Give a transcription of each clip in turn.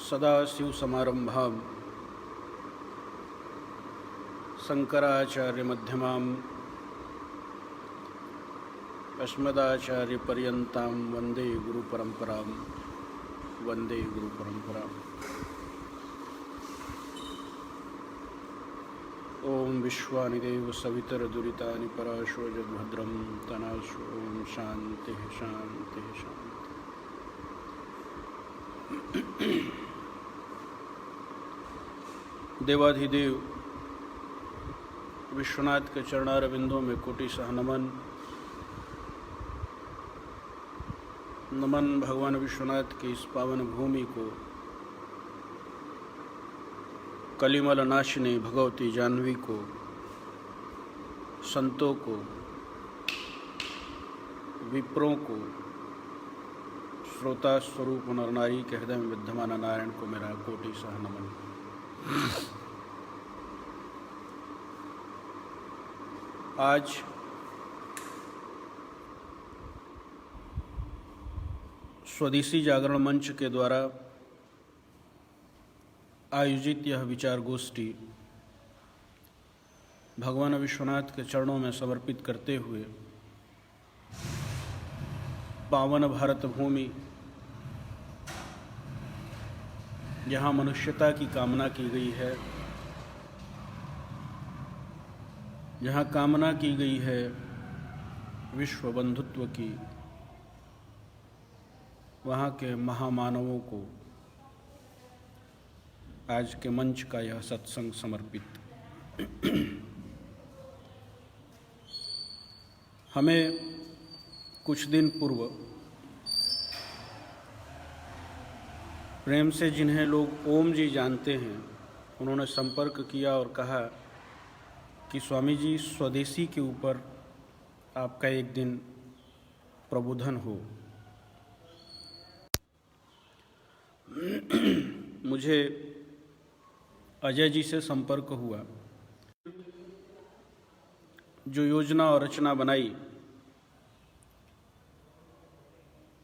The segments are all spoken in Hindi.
सदाशिवसमारम्भां शंकराचार्यमध्यमाम् अस्मदाचार्यपर्यन्तां वन्दे गुरुपरम्परां वन्दे गुरुपरम्पराम्। ओम विश्वानिदेव सवितरदुरितानि पराशो जगभद्रं तनाशो। ओम शांति शांति शांति। देवाधिदेव विश्वनाथ के चरणारविंदों में कोटि सह नमन। नमन भगवान विश्वनाथ की इस पावन भूमि को, कलिमल नाशिनी भगवती जाह्नवी को, संतों को, विप्रों को, श्रोता स्वरूप नर नारी के हृदय में विद्यमान नारायण को मेरा कोटि सह नमन। आज स्वदेशी जागरण मंच के द्वारा आयोजित यह विचार गोष्ठी भगवान विश्वनाथ के चरणों में समर्पित करते हुए पावन भारत भूमि, जहाँ मनुष्यता की कामना की गई है, जहाँ कामना की गई है विश्व बंधुत्व की, वहाँ के महामानवों को आज के मंच का यह सत्संग समर्पित। हमें कुछ दिन पूर्व प्रेम से जिन्हें लोग ओम जी जानते हैं, उन्होंने संपर्क किया और कहा कि स्वामी जी, स्वदेशी के ऊपर आपका एक दिन प्रबोधन हो। मुझे अजय जी से संपर्क हुआ। जो योजना और रचना बनाई,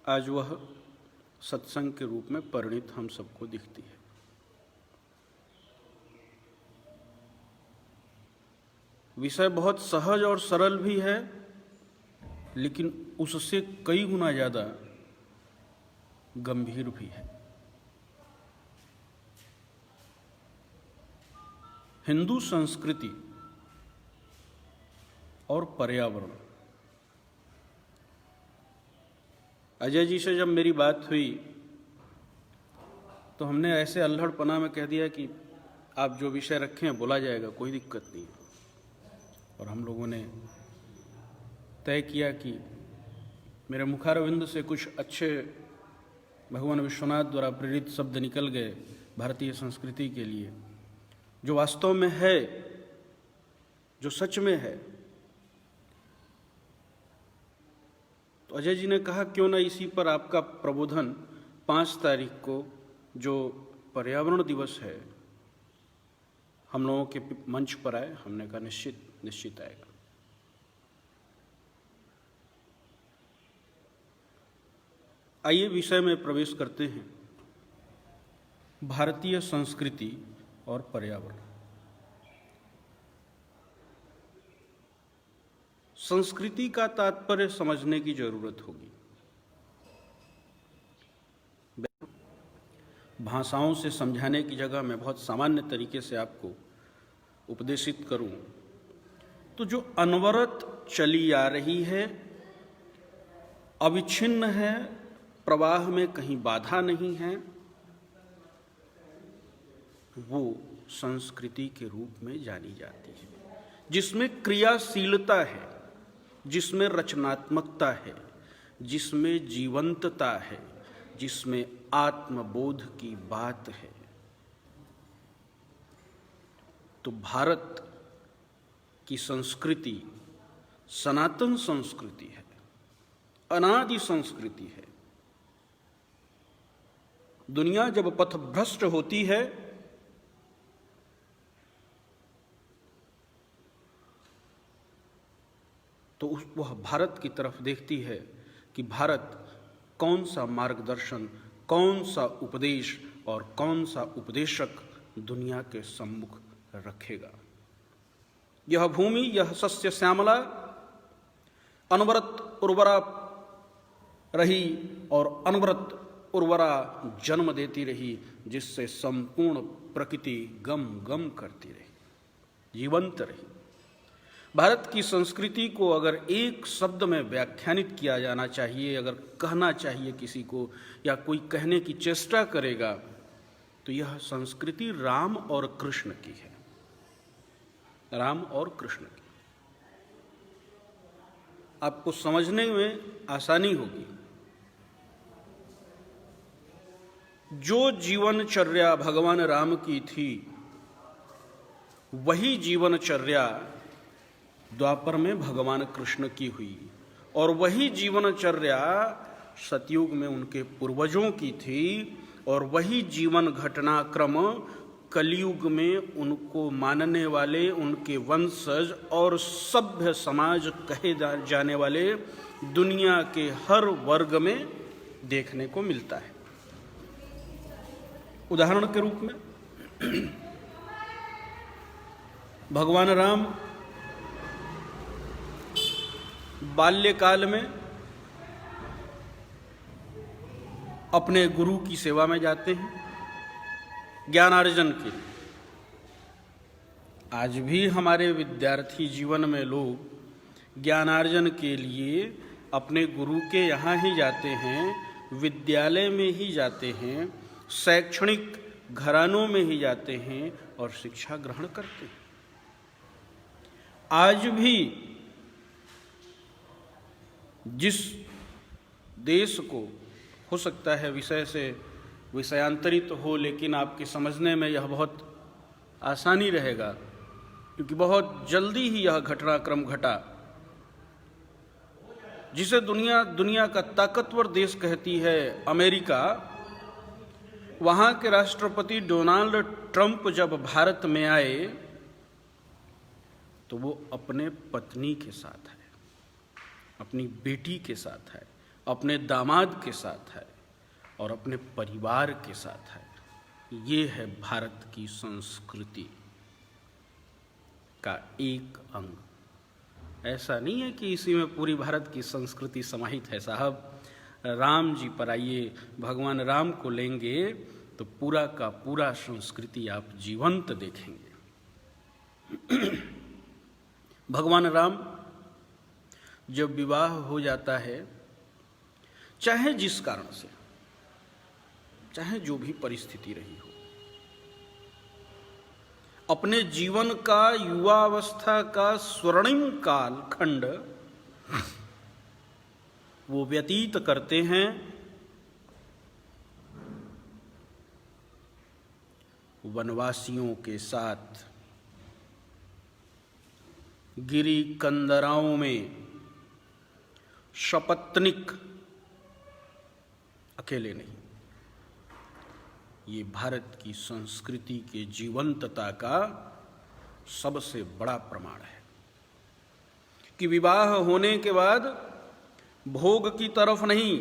आज वह सत्संग के रूप में परिणित हम सबको दिखती है। विषय बहुत सहज और सरल भी है, लेकिन उससे कई गुना ज़्यादा गंभीर भी है। हिंदू संस्कृति और पर्यावरण। अजय जी से जब मेरी बात हुई तो हमने ऐसे अल्हड़पना में कह दिया कि आप जो विषय रखें बोला जाएगा, कोई दिक्कत नहीं। और हम लोगों ने तय किया कि मेरे मुखारविंद से कुछ अच्छे भगवान विश्वनाथ द्वारा प्रेरित शब्द निकल गए भारतीय संस्कृति के लिए, जो वास्तव में है, जो सच में है। तो अजय जी ने कहा क्यों ना इसी पर आपका प्रबोधन 5 तारीख को, जो पर्यावरण दिवस है, हम लोगों के मंच पर आए। हमने कहा निश्चित आएगा। आइए विषय में प्रवेश करते हैं। भारतीय संस्कृति और पर्यावरण। संस्कृति का तात्पर्य समझने की जरूरत होगी। भाषाओं से समझाने की जगह मैं बहुत सामान्य तरीके से आपको उपदेशित करूं तो जो अनवरत चली आ रही है, अविच्छिन्न है, प्रवाह में कहीं बाधा नहीं है, वो संस्कृति के रूप में जानी जाती है, जिसमें क्रियाशीलता है, जिसमें रचनात्मकता है, जिसमें जीवंतता है, जिसमें आत्मबोध की बात है। तो भारत की संस्कृति सनातन संस्कृति है, अनादि संस्कृति है। दुनिया जब पथभ्रष्ट होती है तो वह भारत की तरफ देखती है कि भारत कौन सा मार्गदर्शन, कौन सा उपदेश और कौन सा उपदेशक दुनिया के सम्मुख रखेगा। यह भूमि, यह सस्य श्यामला अनवरत उर्वरा रही और अनवरत उर्वरा जन्म देती रही, जिससे संपूर्ण प्रकृति गम गम करती रही, जीवंत रही। भारत की संस्कृति को अगर एक शब्द में व्याख्यानित किया जाना चाहिए, अगर कहना चाहिए किसी को, या कोई कहने की चेष्टा करेगा, तो यह संस्कृति राम और कृष्ण की है। राम और कृष्ण की। आपको समझने में आसानी होगी। जो जीवनचर्या भगवान राम की थी, वही जीवनचर्या द्वापर में भगवान कृष्ण की हुई, और वही जीवनचर्या सतयुग में उनके पूर्वजों की थी, और वही जीवन घटनाक्रम कलयुग में उनको मानने वाले, उनके वंशज और सभ्य समाज कहे जाने वाले दुनिया के हर वर्ग में देखने को मिलता है। उदाहरण के रूप में भगवान राम बाल्यकाल में अपने गुरु की सेवा में जाते हैं ज्ञानार्जन के। आज भी हमारे विद्यार्थी जीवन में लोग ज्ञानार्जन के लिए अपने गुरु के यहाँ ही जाते हैं, विद्यालय में ही जाते हैं, शैक्षणिक घरानों में ही जाते हैं और शिक्षा ग्रहण करते हैं। आज भी जिस देश को, हो सकता है विषय से विषयांतरित हो, लेकिन आपके समझने में यह बहुत आसानी रहेगा, क्योंकि बहुत जल्दी ही यह घटनाक्रम घटा, जिसे दुनिया का ताकतवर देश कहती है अमेरिका। वहाँ के राष्ट्रपति डोनाल्ड ट्रंप जब भारत में आए तो वो अपने पत्नी के साथ है, अपनी बेटी के साथ है, अपने दामाद के साथ है और अपने परिवार के साथ है। ये है भारत की संस्कृति का एक अंग। ऐसा नहीं है कि इसी में पूरी भारत की संस्कृति समाहित है। साहब, राम जी पर आइए, भगवान राम को लेंगे तो पूरा का पूरा संस्कृति आप जीवंत देखेंगे। भगवान राम जब विवाह हो जाता है, चाहे जिस कारण से, चाहे जो भी परिस्थिति रही हो, अपने जीवन का, युवावस्था का स्वर्णिम काल खंड वो व्यतीत करते हैं वनवासियों के साथ, गिरी कंदराओं में, शपत्निक, अकेले नहीं। ये भारत की संस्कृति के जीवंतता का सबसे बड़ा प्रमाण है कि विवाह होने के बाद भोग की तरफ नहीं,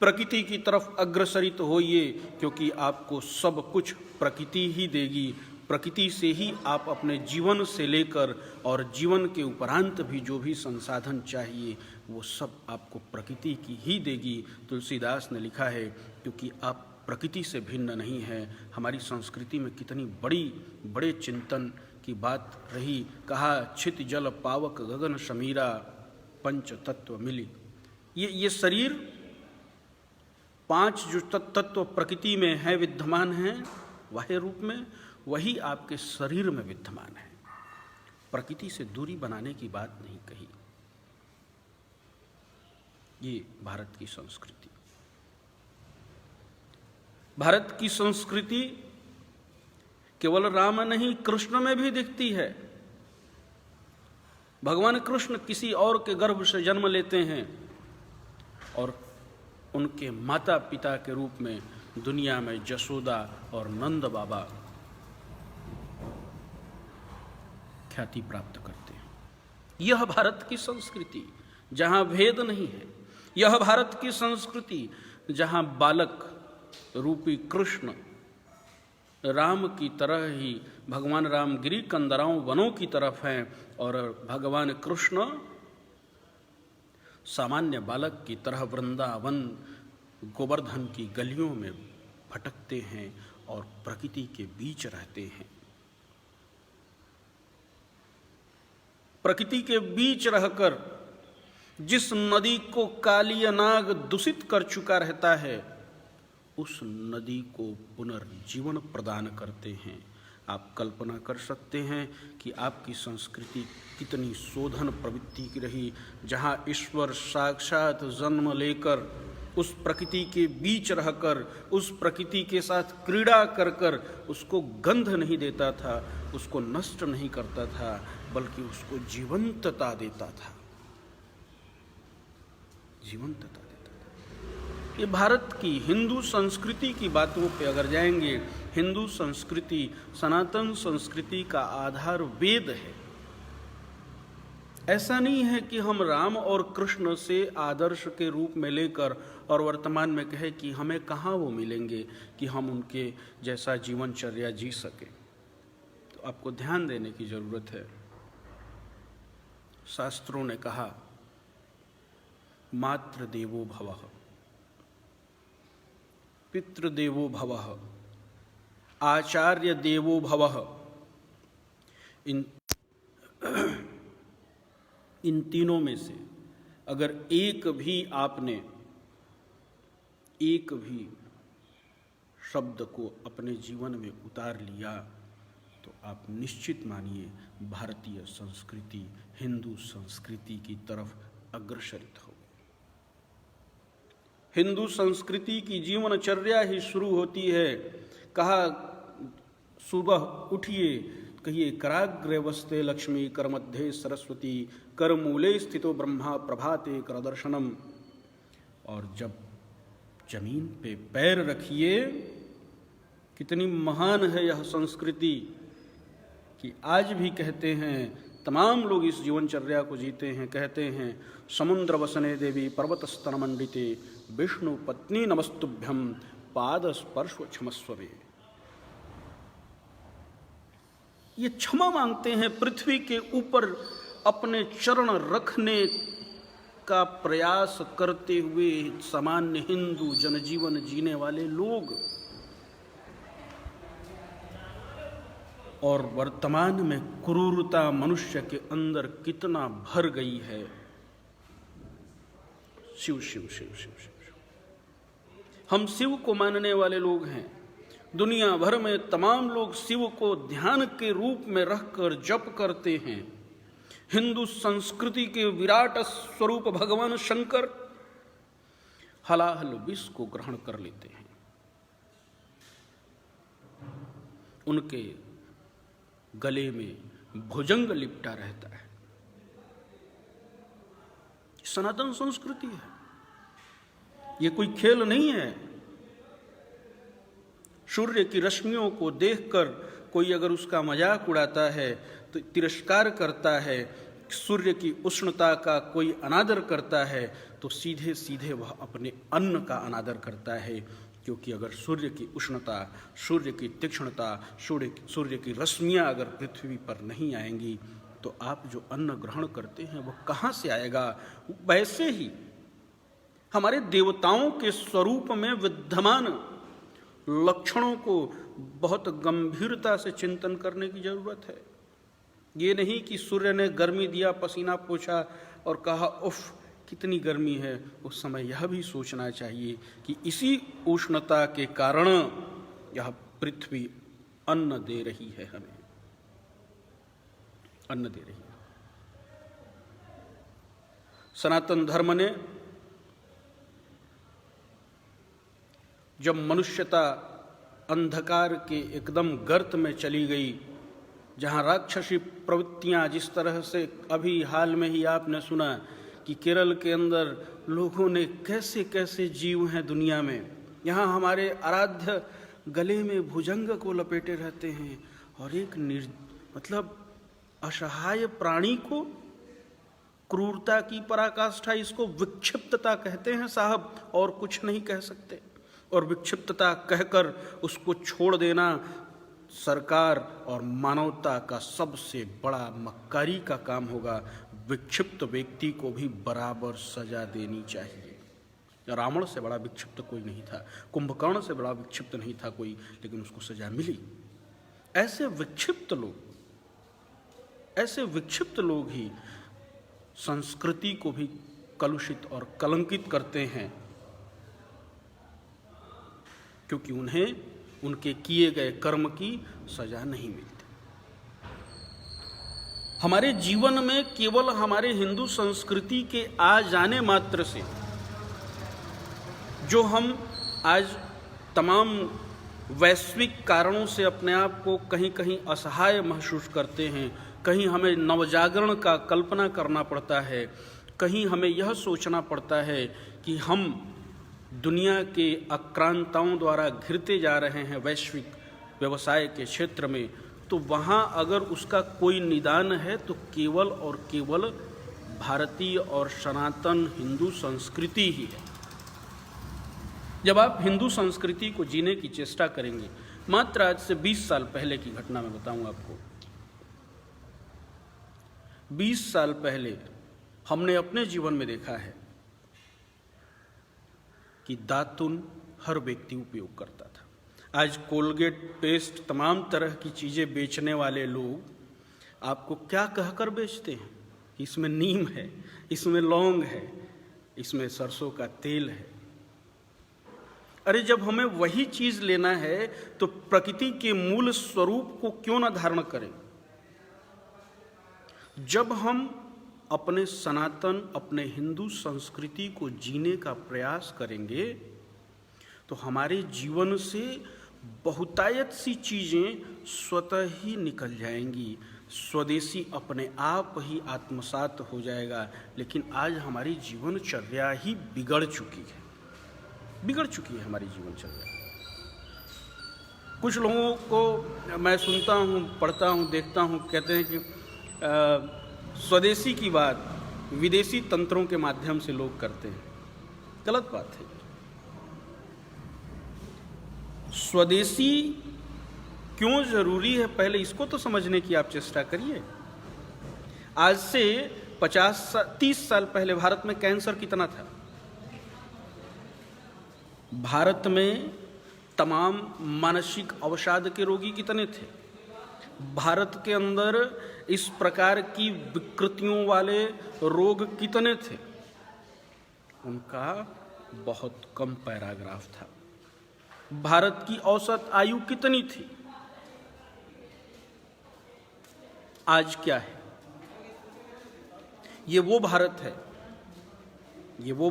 प्रकृति की तरफ अग्रसरित होइए, क्योंकि आपको सब कुछ प्रकृति ही देगी। प्रकृति से ही आप अपने जीवन से लेकर और जीवन के उपरांत भी जो भी संसाधन चाहिए वो सब आपको प्रकृति की ही देगी। तुलसीदास ने लिखा है, क्योंकि आप प्रकृति से भिन्न नहीं है। हमारी संस्कृति में कितनी बड़े चिंतन की बात रही। कहा, छित जल पावक गगन समीरा, पंच तत्व मिली। ये शरीर, पांच जो तत्व प्रकृति में है, विद्यमान है बाह्य रूप में, वही आपके शरीर में विद्यमान है। प्रकृति से दूरी बनाने की बात नहीं कही। ये भारत की संस्कृति। भारत की संस्कृति केवल राम नहीं, कृष्ण में भी दिखती है। भगवान कृष्ण किसी और के गर्भ से जन्म लेते हैं और उनके माता पिता के रूप में दुनिया में यशोदा और नंद बाबा ख्याति प्राप्त करते हैं। यह भारत की संस्कृति जहां भेद नहीं है। यह भारत की संस्कृति जहां बालक रूपी कृष्ण राम की तरह ही भगवान राम गिरी कंदराओं वनों की तरफ हैं और भगवान कृष्ण सामान्य बालक की तरह वृंदावन गोवर्धन की गलियों में भटकते हैं और प्रकृति के बीच रहते हैं। प्रकृति के बीच रहकर जिस नदी को कालिय नाग दूषित कर चुका रहता है उस नदी को पुनर्जीवन प्रदान करते हैं। आप कल्पना कर सकते हैं कि आपकी संस्कृति कितनी शोधन प्रवृत्ति की रही, जहाँ ईश्वर साक्षात जन्म लेकर उस प्रकृति के बीच रहकर उस प्रकृति के साथ क्रीड़ा कर कर उसको गंध नहीं देता था, उसको नष्ट नहीं करता था, बल्कि उसको जीवंतता देता था, जीवंतता देता था। ये भारत की हिंदू संस्कृति की बातों पे अगर जाएंगे, हिंदू संस्कृति सनातन संस्कृति का आधार वेद है। ऐसा नहीं है कि हम राम और कृष्ण से आदर्श के रूप में लेकर और वर्तमान में कहे कि हमें कहाँ वो मिलेंगे कि हम उनके जैसा जीवनचर्या जी सके। तो आपको ध्यान देने की जरूरत है। शास्त्रों ने कहा मातृ देवो भवः, पितृदेवो भवः, आचार्य देवो भवः। इन तीनों में से अगर एक भी शब्द को अपने जीवन में उतार लिया तो आप निश्चित मानिए भारतीय संस्कृति हिंदू संस्कृति की तरफ अग्रसरित हो। हिंदू संस्कृति की जीवनचर्या ही शुरू होती है। कहा सुबह उठिए, कहिए कराग्रे वस्ते लक्ष्मी, कर मध्य सरस्वती, कर मूले स्थितो ब्रह्मा, प्रभाते कर दर्शनम। और जब जमीन पे पैर रखिए, कितनी महान है यह संस्कृति कि आज भी कहते हैं, तमाम लोग इस जीवनचर्या को जीते हैं। कहते हैं समुद्र वसने देवी पर्वत स्तन मंडिते, विष्णु पत्नी नमस्तुभ्यम, पाद स्पर्श क्षमस्वे। ये क्षमा मांगते हैं पृथ्वी के ऊपर अपने चरण रखने का प्रयास करते हुए सामान्य हिंदू जनजीवन जीने वाले लोग। और वर्तमान में क्रूरता मनुष्य के अंदर कितना भर गई है। शिव शिव शिव शिव शिव। हम शिव को मानने वाले लोग हैं। दुनिया भर में तमाम लोग शिव को ध्यान के रूप में रखकर जप करते हैं। हिंदू संस्कृति के विराट स्वरूप भगवान शंकर हलाहल विष को ग्रहण कर लेते हैं। उनके गले में भुजंग लिपटा रहता है। सनातन संस्कृति है, ये कोई खेल नहीं है। सूर्य की रश्मियों को देखकर कोई अगर उसका मजाक उड़ाता है तो तिरस्कार करता है, सूर्य की उष्णता का कोई अनादर करता है तो सीधे सीधे वह अपने अन्न का अनादर करता है। क्योंकि अगर सूर्य की उष्णता, सूर्य की तीक्ष्णता, सूर्य की रश्मियाँ अगर पृथ्वी पर नहीं आएंगी तो आप जो अन्न ग्रहण करते हैं वो कहाँ से आएगा। वैसे ही हमारे देवताओं के स्वरूप में विद्यमान लक्षणों को बहुत गंभीरता से चिंतन करने की जरूरत है। ये नहीं कि सूर्य ने गर्मी दिया, पसीना पोंछा और कहा उफ कितनी गर्मी है। उस समय यह भी सोचना चाहिए कि इसी उष्णता के कारण यह पृथ्वी अन्न दे रही है, हमें अन्न दे रही है। सनातन धर्म ने जब मनुष्यता अंधकार के एकदम गर्त में चली गई, जहाँ राक्षसी प्रवृत्तियाँ, जिस तरह से अभी हाल में ही आपने सुना कि केरल के अंदर लोगों ने कैसे कैसे जीव हैं दुनिया में। यहाँ हमारे आराध्य गले में भुजंग को लपेटे रहते हैं और एक मतलब असहाय प्राणी को क्रूरता की पराकाष्ठा, इसको विक्षिप्तता कहते हैं साहब, और कुछ नहीं कह सकते। और विक्षिप्तता कहकर उसको छोड़ देना सरकार और मानवता का सबसे बड़ा मक्कारी का काम होगा। विक्षिप्त व्यक्ति को भी बराबर सजा देनी चाहिए। रावण से बड़ा विक्षिप्त कोई नहीं था, कुंभकर्ण से बड़ा विक्षिप्त नहीं था कोई, लेकिन उसको सजा मिली। ऐसे विक्षिप्त लोग ही संस्कृति को भी कलुषित और कलंकित करते हैं, क्योंकि उन्हें उनके किए गए कर्म की सजा नहीं मिलती। हमारे जीवन में केवल हमारे हिंदू संस्कृति के आ जाने मात्र से जो हम आज तमाम वैश्विक कारणों से अपने आप को कहीं कहीं असहाय महसूस करते हैं, कहीं हमें नवजागरण का कल्पना करना पड़ता है, कहीं हमें यह सोचना पड़ता है कि हम दुनिया के आक्रांताओं द्वारा घिरते जा रहे हैं वैश्विक व्यवसाय के क्षेत्र में, तो वहाँ अगर उसका कोई निदान है तो केवल और केवल भारतीय और सनातन हिंदू संस्कृति ही है। जब आप हिंदू संस्कृति को जीने की चेष्टा करेंगे, मात्र आज से 20 साल पहले की घटना मैं बताऊं आपको। 20 साल पहले हमने अपने जीवन में देखा है कि दातुन हर व्यक्ति उपयोग करता था। आज कोलगेट, पेस्ट, तमाम तरह की चीज़ें बेचने वाले लोग आपको क्या कहकर बेचते हैं? इसमें नीम है, इसमें लौंग है, इसमें सरसों का तेल है। अरे जब हमें वही चीज़ लेना है तो प्रकृति के मूल स्वरूप को क्यों न धारण करें? जब हम अपने सनातन, अपने हिंदू संस्कृति को जीने का प्रयास करेंगे तो हमारे जीवन से बहुतायत सी चीज़ें स्वतः ही निकल जाएंगी, स्वदेशी अपने आप ही आत्मसात हो जाएगा। लेकिन आज हमारी जीवनचर्या ही बिगड़ चुकी है हमारी जीवनचर्या। कुछ लोगों को मैं सुनता हूँ, पढ़ता हूँ, देखता हूँ, कहते हैं कि स्वदेशी की बात विदेशी तंत्रों के माध्यम से लोग करते हैं। गलत बात है। स्वदेशी क्यों जरूरी है, पहले इसको तो समझने की आप चेष्टा करिए। आज से 30 साल पहले भारत में कैंसर कितना था? भारत में तमाम मानसिक अवसाद के रोगी कितने थे? भारत के अंदर इस प्रकार की विकृतियों वाले रोग कितने थे? उनका बहुत कम पैराग्राफ था। भारत की औसत आयु कितनी थी? आज क्या है? ये वो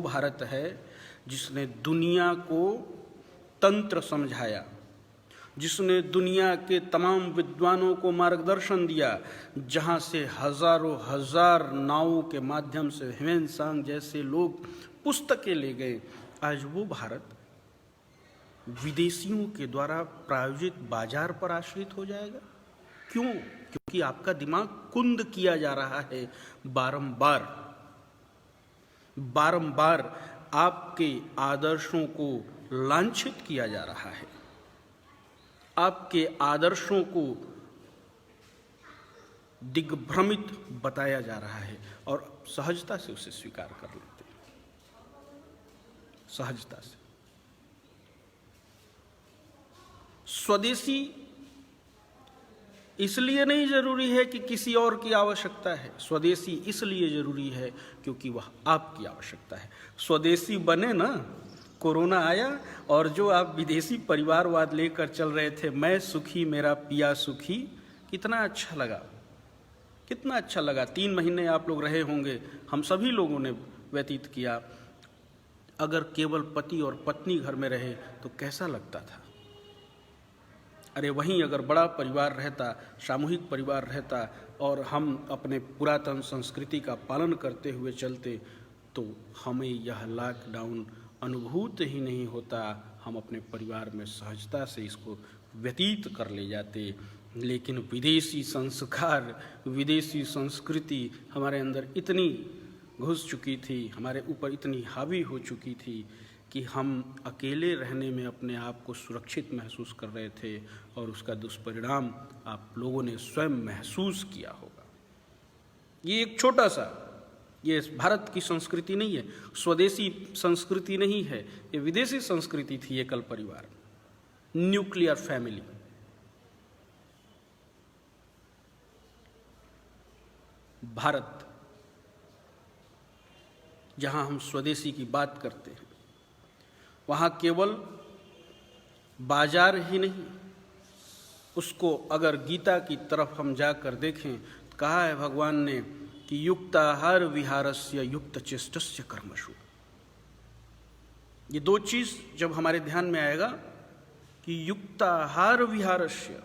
भारत है जिसने दुनिया को तंत्र समझाया, जिसने दुनिया के तमाम विद्वानों को मार्गदर्शन दिया, जहाँ से हजारों हजार नावों के माध्यम से ह्वेन-सांग जैसे लोग पुस्तकें ले गए। आज वो भारत विदेशियों के द्वारा प्रायोजित बाजार पर आश्रित हो जाएगा। क्यों? क्योंकि आपका दिमाग कुंद किया जा रहा है। बारंबार आपके आदर्शों को लांछित किया जा रहा है, आपके आदर्शों को दिग्भ्रमित बताया जा रहा है, और सहजता से उसे स्वीकार कर लेते हैं, सहजता से। स्वदेशी इसलिए नहीं जरूरी है कि किसी और की आवश्यकता है, स्वदेशी इसलिए जरूरी है क्योंकि वह आपकी आवश्यकता है। स्वदेशी बने ना, कोरोना आया और जो आप विदेशी परिवारवाद लेकर चल रहे थे, मैं सुखी मेरा पिया सुखी, कितना अच्छा लगा, कितना अच्छा लगा। 3 महीने आप लोग रहे होंगे, हम सभी लोगों ने व्यतीत किया। अगर केवल पति और पत्नी घर में रहे तो कैसा लगता था? अरे वहीं अगर बड़ा परिवार रहता, सामूहिक परिवार रहता, और हम अपने पुरातन संस्कृति का पालन करते हुए चलते, तो हमें यह लॉकडाउन अनुभूत ही नहीं होता। हम अपने परिवार में सहजता से इसको व्यतीत कर ले जाते। लेकिन विदेशी संस्कार, विदेशी संस्कृति हमारे अंदर इतनी घुस चुकी थी, हमारे ऊपर इतनी हावी हो चुकी थी कि हम अकेले रहने में अपने आप को सुरक्षित महसूस कर रहे थे और उसका दुष्परिणाम आप लोगों ने स्वयं महसूस किया होगा। ये एक छोटा सा, ये भारत की संस्कृति नहीं है, स्वदेशी संस्कृति नहीं है, ये विदेशी संस्कृति थी एकल परिवार, न्यूक्लियर फैमिली। भारत जहां हम स्वदेशी की बात करते हैं, वहां केवल बाजार ही नहीं, उसको अगर गीता की तरफ हम जाकर देखें, कहा है भगवान ने कि युक्ताहार विहारस्य युक्त चेष्टस्य कर्मसु। ये दो चीज जब हमारे ध्यान में आएगा कि युक्ताहार विहारस्य,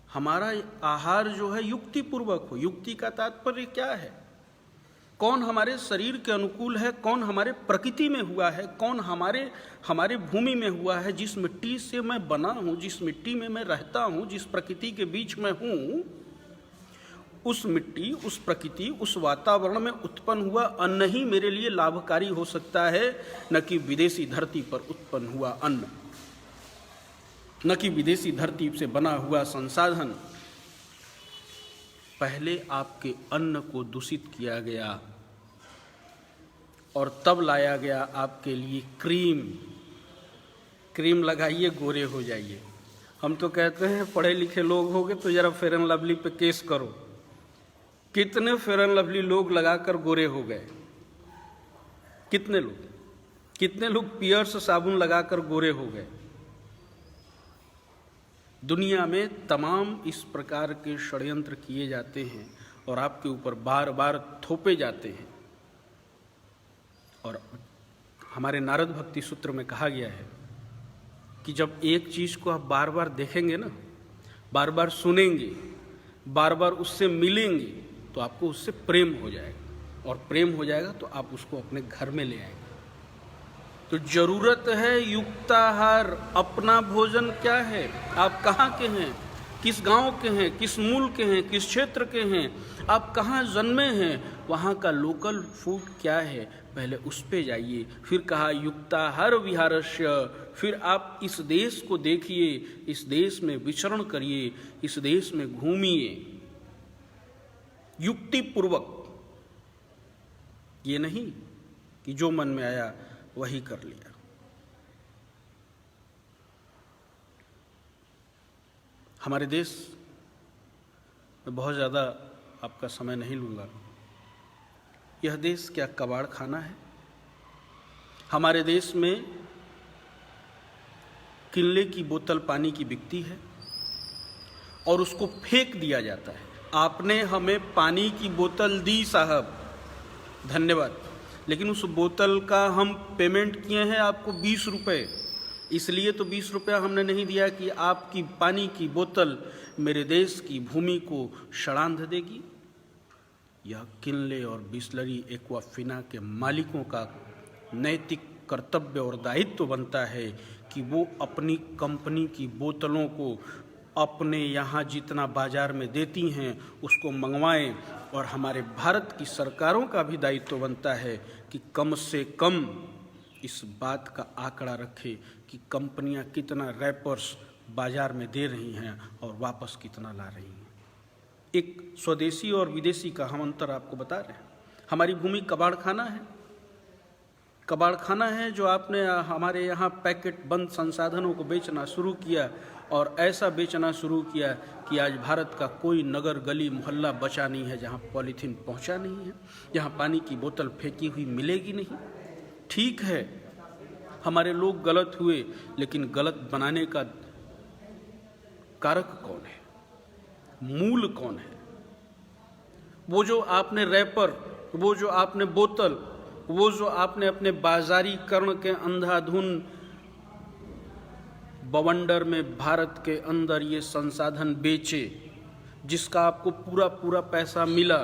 हमारा आहार जो है युक्ति पूर्वक हो। युक्ति का तात्पर्य क्या है? कौन हमारे शरीर के अनुकूल है, कौन हमारे प्रकृति में हुआ है, कौन हमारे भूमि में हुआ है, जिस मिट्टी से मैं बना हूँ, जिस मिट्टी में मैं रहता हूँ, जिस प्रकृति के बीच में हूँ, उस मिट्टी, उस प्रकृति, उस वातावरण में उत्पन्न हुआ अन्न ही मेरे लिए लाभकारी हो सकता है, न कि विदेशी धरती पर उत्पन्न हुआ अन्न, न कि विदेशी धरती से बना हुआ संसाधन। पहले आपके अन्न को दूषित किया गया और तब लाया गया आपके लिए क्रीम लगाइए गोरे हो जाइए। हम तो कहते हैं पढ़े लिखे लोग होगे तो जरा फेयर एंड लवली पे केस करो। कितने फेयर एंड लवली लोग लगाकर गोरे हो गए, कितने लोग पियर्स साबुन लगाकर गोरे हो गए। दुनिया में तमाम इस प्रकार के षड्यंत्र किए जाते हैं और आपके ऊपर बार बार थोपे जाते हैं। और हमारे नारद भक्ति सूत्र में कहा गया है कि जब एक चीज को आप बार बार देखेंगे ना, बार बार सुनेंगे, बार बार उससे मिलेंगे, तो आपको उससे प्रेम हो जाएगा, और प्रेम हो जाएगा तो आप उसको अपने घर में ले आएंगे। तो जरूरत है युक्ताहार। अपना भोजन क्या है, आप कहाँ के हैं, किस गांव के हैं, किस मूल के हैं, किस क्षेत्र के हैं, आप कहाँ जन्मे हैं, वहाँ का लोकल फूड क्या है, पहले उस पे जाइए। फिर कहा युक्ताहार विहारस्य, फिर आप इस देश को देखिए, इस देश में विचरण करिए, इस देश में घूमिए युक्ति पूर्वक। ये नहीं कि जो मन में आया वही कर लिया। हमारे देश में बहुत ज़्यादा आपका समय नहीं लूँगा। यह देश क्या कबाड़ खाना है? हमारे देश में किल्ले की बोतल पानी की बिकती है और उसको फेंक दिया जाता है। आपने हमें पानी की बोतल दी साहब, धन्यवाद, लेकिन उस बोतल का हम पेमेंट किए हैं आपको 20 रुपये। इसलिए तो 20 रुपया हमने नहीं दिया कि आपकी पानी की बोतल मेरे देश की भूमि को षडांध देगी। यह किनले और बिसलरी एक्वाफिना के मालिकों का नैतिक कर्तव्य और दायित्व बनता है कि वो अपनी कंपनी की बोतलों को अपने यहाँ जितना बाजार में देती हैं उसको मंगवाएं, और हमारे भारत की सरकारों का भी दायित्व बनता है कि कम से कम इस बात का आंकड़ा रखे कि कंपनियां कितना रैपर्स बाजार में दे रही हैं और वापस कितना ला रही हैं। एक स्वदेशी और विदेशी का हम अंतर आपको बता रहे हैं। हमारी भूमि कबाड़ खाना है, कबाड़ खाना है जो आपने हमारे यहाँ पैकेट बंद संसाधनों को बेचना शुरू किया, और ऐसा बेचना शुरू किया कि आज भारत का कोई नगर गली मोहल्ला बचा नहीं है जहाँ पॉलीथीन पहुँचा नहीं है, जहाँ पानी की बोतल फेंकी हुई मिलेगी नहीं। ठीक है, हमारे लोग गलत हुए, लेकिन गलत बनाने का कारक कौन है, मूल कौन है? वो जो आपने रैपर, वो जो आपने बोतल, वो जो आपने अपने बाजारीकरण के अंधाधुन बवंडर में भारत के अंदर ये संसाधन बेचे, जिसका आपको पूरा पूरा पैसा मिला,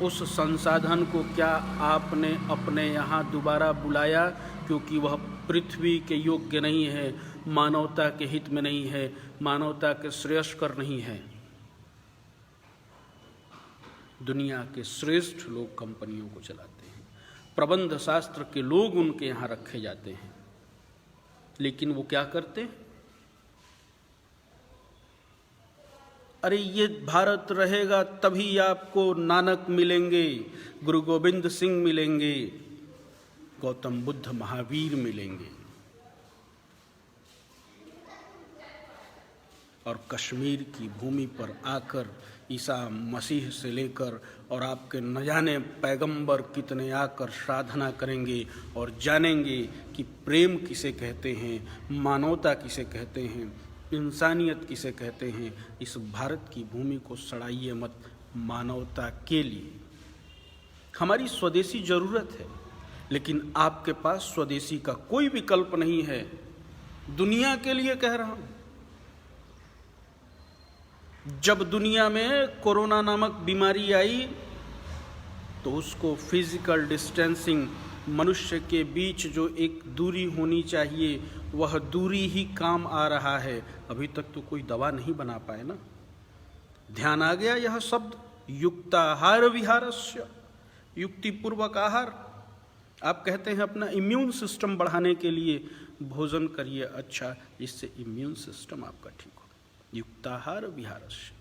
उस संसाधन को क्या आपने अपने यहाँ दोबारा बुलाया? क्योंकि वह पृथ्वी के योग्य नहीं है, मानवता के हित में नहीं है, मानवता के श्रेयस्कर नहीं है। दुनिया के श्रेष्ठ लोग कंपनियों को चलाते हैं, प्रबंध शास्त्र के लोग उनके यहाँ रखे जाते हैं, लेकिन वो क्या करते हैं? अरे ये भारत रहेगा तभी आपको नानक मिलेंगे, गुरु गोविंद सिंह मिलेंगे, गौतम बुद्ध महावीर मिलेंगे। और कश्मीर की भूमि पर आकर ईसा मसीह से लेकर और आपके न जाने पैगंबर कितने आकर साधना करेंगे और जानेंगे कि प्रेम किसे कहते हैं, मानवता किसे कहते हैं, इंसानियत किसे कहते हैं। इस भारत की भूमि को सड़ाइए मत मानवता के लिए। हमारी स्वदेशी जरूरत है, लेकिन आपके पास स्वदेशी का कोई विकल्प नहीं है। दुनिया के लिए कह रहा हूं, जब दुनिया में कोरोना नामक बीमारी आई तो उसको फिजिकल डिस्टेंसिंग, मनुष्य के बीच जो एक दूरी होनी चाहिए वह दूरी ही काम आ रहा है। अभी तक तो कोई दवा नहीं बना पाए ना। ध्यान आ गया यह शब्द, युक्ताहार विहारस्य, युक्तिपूर्वक आहार। आप कहते हैं अपना इम्यून सिस्टम बढ़ाने के लिए भोजन करिए अच्छा, इससे इम्यून सिस्टम आपका ठीक हो। युक्ताहार विहारस्य,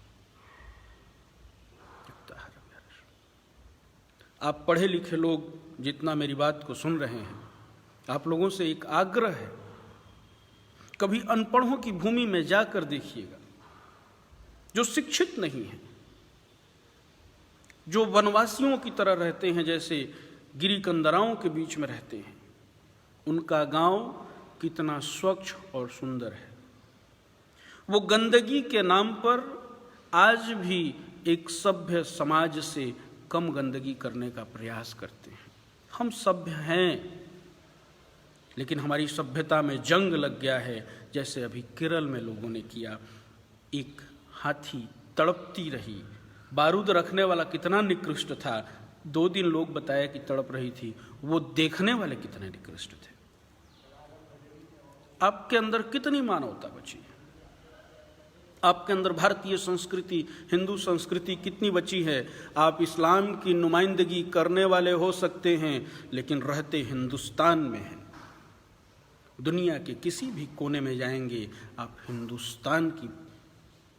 युक्ताहार विहारस्य। आप पढ़े लिखे लोग जितना मेरी बात को सुन रहे हैं, आप लोगों से एक आग्रह है, कभी अनपढ़ों की भूमि में जाकर देखिएगा, जो शिक्षित नहीं है, जो वनवासियों की तरह रहते हैं, जैसे गिरी कंदराओं के बीच में रहते हैं, उनका गांव कितना स्वच्छ और सुंदर है। वो गंदगी के नाम पर आज भी एक सभ्य समाज से कम गंदगी करने का प्रयास करते हैं। हम सभ्य हैं, लेकिन हमारी सभ्यता में जंग लग गया है, जैसे अभी केरल में लोगों ने किया। एक हाथी तड़पती रही, बारूद रखने वाला कितना निकृष्ट था, 2 दिन लोग बताया कि तड़प रही थी, वो देखने वाले कितने निकृष्ट थे। आपके अंदर कितनी मानवता बची है? आपके अंदर भारतीय संस्कृति, हिंदू संस्कृति कितनी बची है? आप इस्लाम की नुमाइंदगी करने वाले हो सकते हैं, लेकिन रहते हिंदुस्तान में हैं। दुनिया के किसी भी कोने में जाएंगे, आप हिंदुस्तान की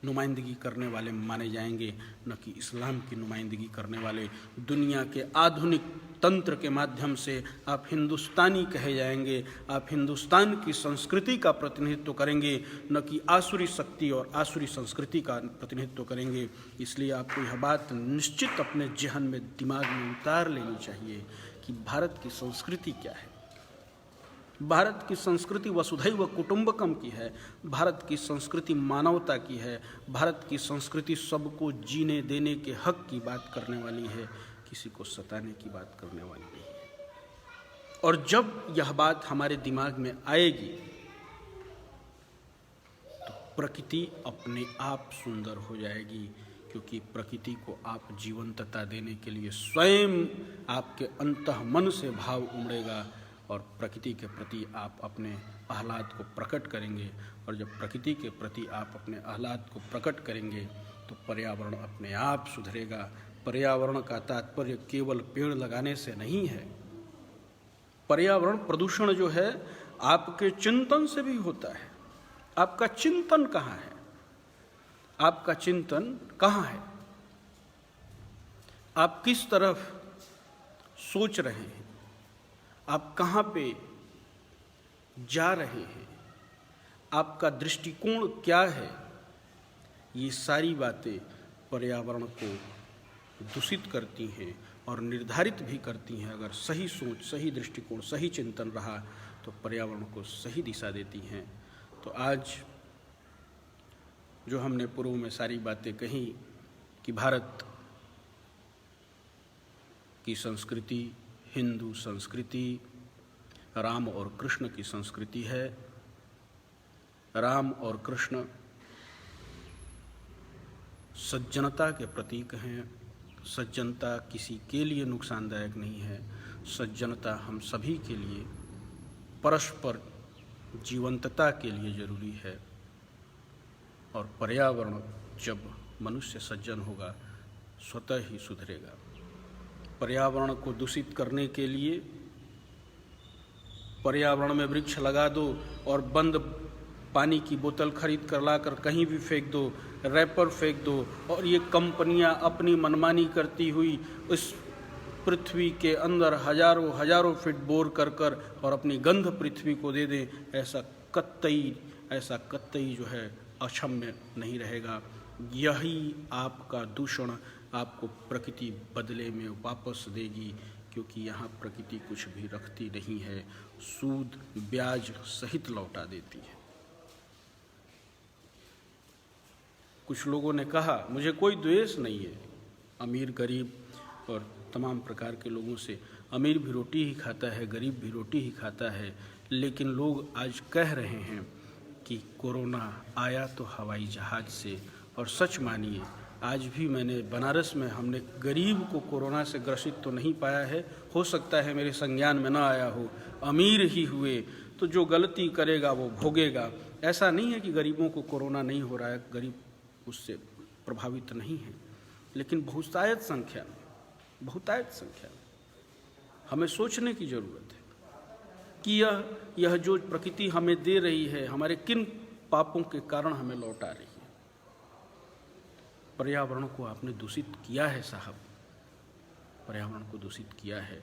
नुमाइंदगी करने वाले माने जाएंगे, न कि इस्लाम की नुमाइंदगी करने वाले। दुनिया के आधुनिक तंत्र के माध्यम से आप हिंदुस्तानी कहे जाएंगे, आप हिंदुस्तान की संस्कृति का प्रतिनिधित्व करेंगे, न कि आसुरी शक्ति और आसुरी संस्कृति का प्रतिनिधित्व करेंगे। इसलिए आपको यह बात निश्चित अपने जहन में, दिमाग में उतार लेनी चाहिए कि भारत की संस्कृति क्या है। भारत की संस्कृति वसुधैव कुटुंबकम की है, भारत की संस्कृति मानवता की है, भारत की संस्कृति सबको जीने देने के हक की बात करने वाली है, किसी को सताने की बात करने वाली नहीं है। और जब यह बात हमारे दिमाग में आएगी तो प्रकृति अपने आप सुंदर हो जाएगी, क्योंकि प्रकृति को आप जीवंतता देने के लिए स्वयं आपके अंतःमन से भाव उमड़ेगा और प्रकृति के प्रति आप अपने आह्लाद को प्रकट करेंगे। और जब प्रकृति के प्रति आप अपने आह्लाद को प्रकट करेंगे तो पर्यावरण अपने आप सुधरेगा। पर्यावरण का तात्पर्य केवल पेड़ लगाने से नहीं है। पर्यावरण प्रदूषण जो है आपके चिंतन से भी होता है। आपका चिंतन कहाँ है? आपका चिंतन कहाँ है? आप किस तरफ सोच रहे हैं? आप कहाँ पे जा रहे हैं? आपका दृष्टिकोण क्या है? ये सारी बातें पर्यावरण को दूषित करती हैं और निर्धारित भी करती हैं। अगर सही सोच, सही दृष्टिकोण, सही चिंतन रहा तो पर्यावरण को सही दिशा देती हैं। तो आज जो हमने पूर्व में सारी बातें कही कि भारत की संस्कृति हिंदू संस्कृति राम और कृष्ण की संस्कृति है। राम और कृष्ण सज्जनता के प्रतीक हैं। सज्जनता किसी के लिए नुकसानदायक नहीं है। सज्जनता हम सभी के लिए, परस्पर जीवंतता के लिए जरूरी है। और पर्यावरण जब मनुष्य सज्जन होगा स्वतः ही सुधरेगा। पर्यावरण को दूषित करने के लिए पर्यावरण में वृक्ष लगा दो और बंद पानी की बोतल खरीद कर लाकर कहीं भी फेंक दो, रैपर फेंक दो, और ये कंपनियां अपनी मनमानी करती हुई इस पृथ्वी के अंदर हजारों हजारों फीट बोर कर कर और अपनी गंध पृथ्वी को दे दें, ऐसा कतई जो है अक्षम्य नहीं रहेगा। यही आपका दूषण आपको प्रकृति बदले में वापस देगी, क्योंकि यहाँ प्रकृति कुछ भी रखती नहीं है, सूद ब्याज सहित लौटा देती है। कुछ लोगों ने कहा, मुझे कोई द्वेष नहीं है अमीर गरीब और तमाम प्रकार के लोगों से, अमीर भी रोटी ही खाता है, गरीब भी रोटी ही खाता है, लेकिन लोग आज कह रहे हैं कि कोरोना आया तो हवाई जहाज़ से। और सच मानिए, आज भी मैंने बनारस में हमने गरीब को कोरोना से ग्रसित तो नहीं पाया है, हो सकता है मेरे संज्ञान में ना आया हो, अमीर ही हुए तो जो गलती करेगा वो भोगेगा। ऐसा नहीं है कि गरीबों को कोरोना नहीं हो रहा है, गरीब उससे प्रभावित नहीं है, लेकिन बहुतायत संख्या में हमें सोचने की ज़रूरत है कि यह जो प्रकृति हमें दे रही है, हमारे किन पापों के कारण हमें लौटा रही है। पर्यावरण को आपने दूषित किया है साहब, पर्यावरण को दूषित किया है,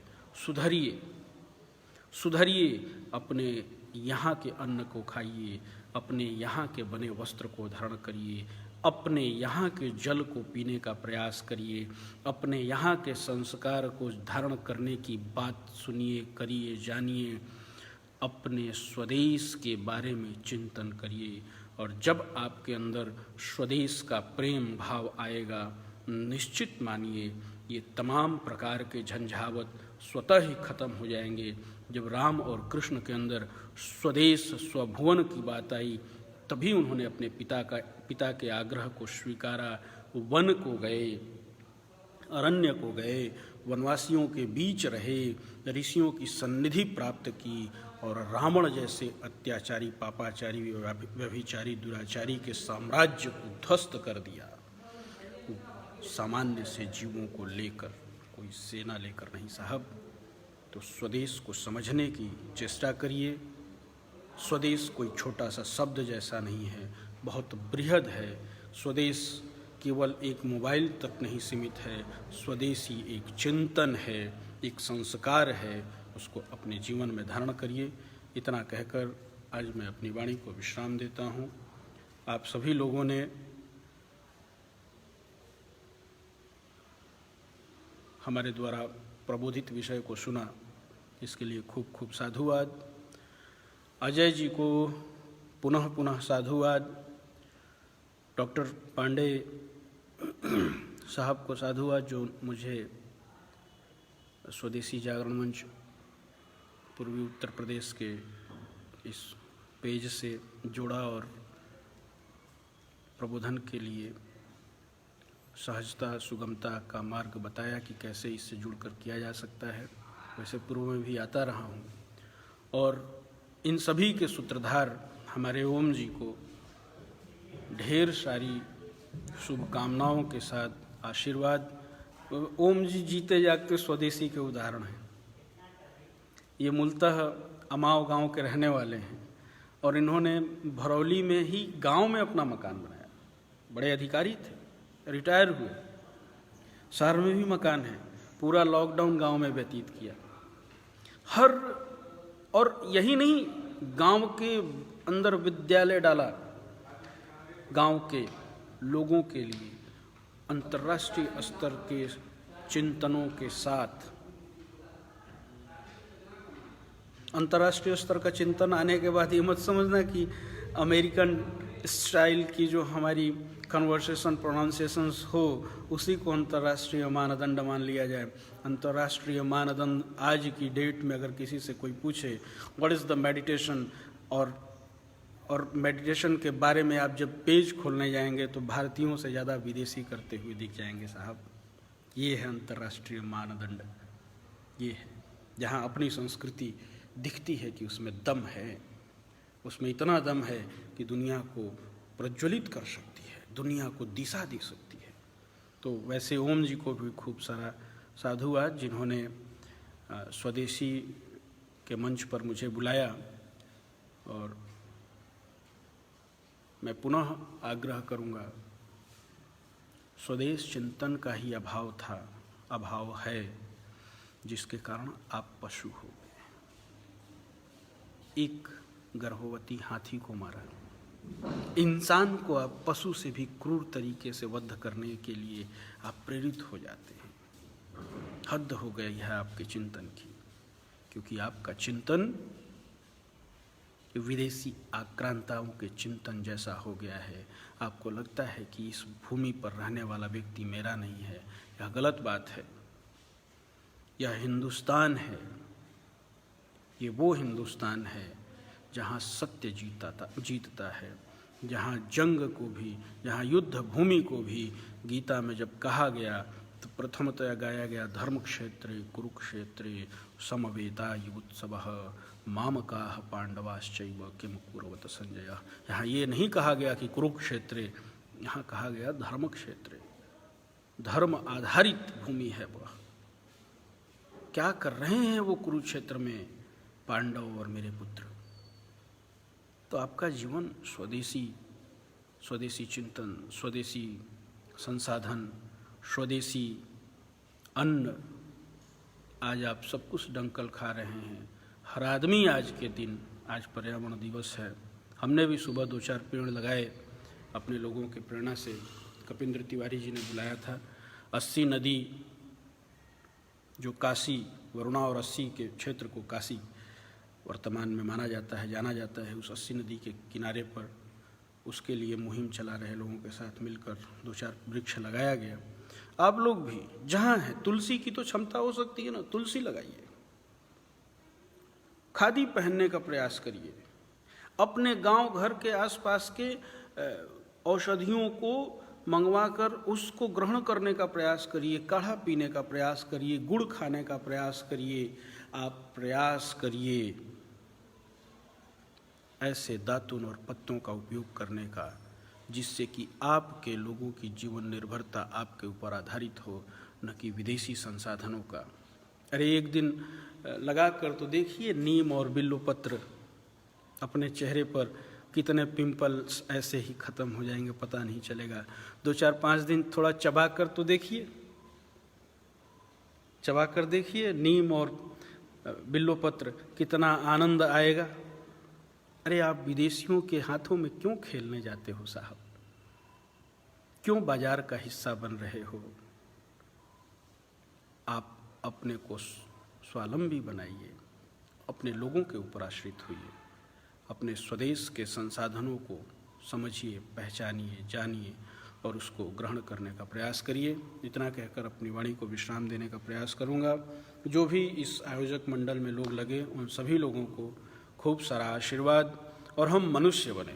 सुधरिए, अपने यहाँ के अन्न को खाइए, अपने यहाँ के बने वस्त्र को धारण करिए, अपने यहाँ के जल को पीने का प्रयास करिए, अपने यहाँ के संस्कार को धारण करने की बात सुनिए, करिए, जानिए, अपने स्वदेश के बारे में चिंतन करिए। और जब आपके अंदर स्वदेश का प्रेम भाव आएगा, निश्चित मानिए ये तमाम प्रकार के झंझावत स्वतः ही खत्म हो जाएंगे। जब राम और कृष्ण के अंदर स्वदेश स्वभुवन की बात आई, तभी उन्होंने अपने पिता के आग्रह को स्वीकारा, वन को गए, अरण्य को गए, वनवासियों के बीच रहे, ऋषियों की सन्निधि प्राप्त की और रावण जैसे अत्याचारी, पापाचारी, व्यभिचारी, दुराचारी के साम्राज्य को ध्वस्त कर दिया। सामान्य से जीवों को लेकर, कोई सेना लेकर नहीं साहब। तो स्वदेश को समझने की चेष्टा करिए। स्वदेश कोई छोटा सा शब्द जैसा नहीं है, बहुत बृहद है। स्वदेश केवल एक मोबाइल तक नहीं सीमित है, स्वदेशी एक चिंतन है, एक संस्कार है, उसको अपने जीवन में धारण करिए। इतना कहकर आज मैं अपनी वाणी को विश्राम देता हूँ। आप सभी लोगों ने हमारे द्वारा प्रबोधित विषय को सुना, इसके लिए खूब खूब साधुवाद। अजय जी को पुनः पुनः साधुवाद। डॉक्टर पांडे साहब को साधुवाद, जो मुझे स्वदेशी जागरण मंच पूर्वी उत्तर प्रदेश के इस पेज से जोड़ा और प्रबोधन के लिए सहजता, सुगमता का मार्ग बताया कि कैसे इससे जुड़कर किया जा सकता है। वैसे पूर्व में भी आता रहा हूँ और इन सभी के सूत्रधार हमारे ओम जी को ढेर सारी शुभकामनाओं के साथ आशीर्वाद। ओम जी जीते जागते स्वदेशी के उदाहरण हैं। ये मूलतः अमाव गांव के रहने वाले हैं और इन्होंने भरौली में ही गांव में अपना मकान बनाया। बड़े अधिकारी थे, रिटायर हुए, शहर में भी मकान है, पूरा लॉकडाउन गांव में व्यतीत किया। और यही नहीं, गांव के अंदर विद्यालय डाला, गांव के लोगों के लिए अंतर्राष्ट्रीय स्तर के चिंतनों के साथ। अंतर्राष्ट्रीय स्तर का चिंतन आने के बाद ये मत समझना कि अमेरिकन स्टाइल की जो हमारी कन्वर्सेशन प्रोनाउंसिएशंस हो उसी को अंतर्राष्ट्रीय मानदंड मान लिया जाए। अंतर्राष्ट्रीय मानदंड आज की डेट में अगर किसी से कोई पूछे व्हाट इज़ द मेडिटेशन, और मेडिटेशन के बारे में आप जब पेज खोलने जाएंगे तो भारतीयों से ज़्यादा विदेशी करते हुए दिख जाएंगे साहब। ये है अंतर्राष्ट्रीय मानदंड, ये है जहाँ अपनी संस्कृति दिखती है कि उसमें दम है, उसमें इतना दम है कि दुनिया को प्रज्वलित कर सकती है, दुनिया को दिशा दे सकती है। तो वैसे ओम जी को भी खूब सारा साधु आज जिन्होंने स्वदेशी के मंच पर मुझे बुलाया, और मैं पुनः आग्रह करूंगा, स्वदेश चिंतन का ही अभाव था, अभाव है, जिसके कारण आप पशु हो गए। एक गर्भवती हाथी को मारा, इंसान को आप पशु से भी क्रूर तरीके से वध करने के लिए आप प्रेरित हो जाते हैं। हद हो गई है आपके चिंतन की, क्योंकि आपका चिंतन विदेशी आक्रांताओं के चिंतन जैसा हो गया है। आपको लगता है कि इस भूमि पर रहने वाला व्यक्ति मेरा नहीं है। यह गलत बात है। यह हिंदुस्तान है, ये वो हिंदुस्तान है जहाँ सत्य जीतता है, जहाँ जंग को भी, जहाँ युद्ध भूमि को भी गीता में जब कहा गया तो प्रथमतया गाया गया, धर्म क्षेत्रे कुरुक्षेत्रे समवेतायुत्सवः मामकाः पांडवाश्चैव किम कुर्वत संजय। यहाँ ये नहीं कहा गया कि कुरुक्षेत्रे, यहाँ कहा गया धर्म क्षेत्रे। धर्म आधारित भूमि है वह। क्या कर रहे हैं वो कुरुक्षेत्र में पांडव और मेरे पुत्र? तो आपका जीवन स्वदेशी चिंतन, स्वदेशी संसाधन, स्वदेशी अन्न, आज आप सब कुछ डंकल खा रहे हैं। हर आदमी आज के दिन, आज पर्यावरण दिवस है, हमने भी सुबह 2-4 पेड़ लगाए अपने लोगों के प्रेरणा से। कपिंद्र तिवारी जी ने बुलाया था। 80 नदी, जो काशी, वरुणा और 80 के क्षेत्र को काशी वर्तमान में माना जाता है, जाना जाता है, उस 80 नदी के किनारे पर उसके लिए मुहिम चला रहे लोगों के साथ मिलकर 2-4 वृक्ष लगाया गया। आप लोग भी जहाँ है, तुलसी की तो क्षमता हो सकती है ना, तुलसी लगाइए। खादी पहनने का प्रयास करिए। अपने गांव घर के आसपास के औषधियों को मंगवाकर उसको ग्रहण करने का प्रयास करिए, काढ़ा पीने का प्रयास करिए, गुड़ खाने का प्रयास करिए। आप प्रयास करिए ऐसे दातुन और पत्तों का उपयोग करने का, जिससे कि आपके लोगों की जीवन निर्भरता आपके ऊपर आधारित हो, न कि विदेशी संसाधनों का। अरे एक दिन लगा कर तो देखिए, नीम और बिल्वपत्र, अपने चेहरे पर कितने पिंपल्स ऐसे ही खत्म हो जाएंगे, पता नहीं चलेगा। 2-4-5 दिन थोड़ा चबा कर तो देखिए, चबा कर देखिए नीम और बिल्वपत्र, कितना आनंद आएगा। अरे आप विदेशियों के हाथों में क्यों खेलने जाते हो साहब? क्यों बाजार का हिस्सा बन रहे हो? आप अपने को स्वावलंबी बनाइए, अपने लोगों के ऊपर आश्रित होइए, अपने स्वदेश के संसाधनों को समझिए, पहचानिए, जानिए और उसको ग्रहण करने का प्रयास करिए। इतना कहकर अपनी वाणी को विश्राम देने का प्रयास करूंगा। जो भी इस आयोजक मंडल में लोग लगे, उन सभी लोगों को खूब सारा आशीर्वाद, और हम मनुष्य बने,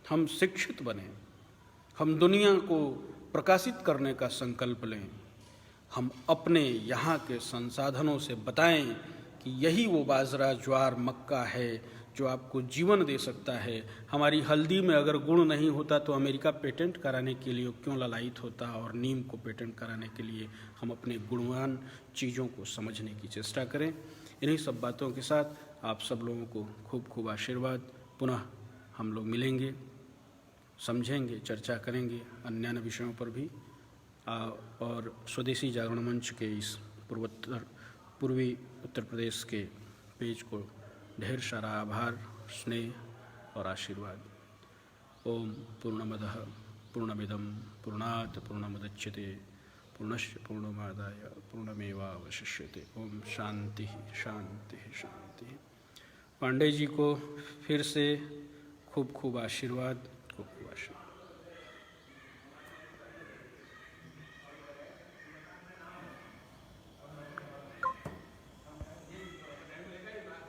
हम शिक्षित बने, हम दुनिया को प्रकाशित करने का संकल्प लें। हम अपने यहाँ के संसाधनों से बताएं कि यही वो बाजरा, ज्वार, मक्का है जो आपको जीवन दे सकता है। हमारी हल्दी में अगर गुण नहीं होता तो अमेरिका पेटेंट कराने के लिए क्यों ललायित होता, और नीम को पेटेंट कराने के लिए हम अपने गुणवान चीज़ों को समझने की चेष्टा करें। इन्हीं सब बातों के साथ आप सब लोगों को खूब खूब आशीर्वाद। पुनः हम लोग मिलेंगे, समझेंगे, चर्चा करेंगे अन्य विषयों पर भी। और स्वदेशी जागरण मंच के इस पूर्वी उत्तर प्रदेश के पेज को ढेर सारा आभार, स्नेह और आशीर्वाद। ओम पूर्णमदः पूर्णमिदं पूर्णात् पूर्णमुदच्यते पूर्णस्य पूर्णमादाय पूर्णमेवावशिष्यते। ओम शांति शांति शांति। पांडे जी को फिर से खूब खूब आशीर्वाद, खूब खूब आशीर्वाद।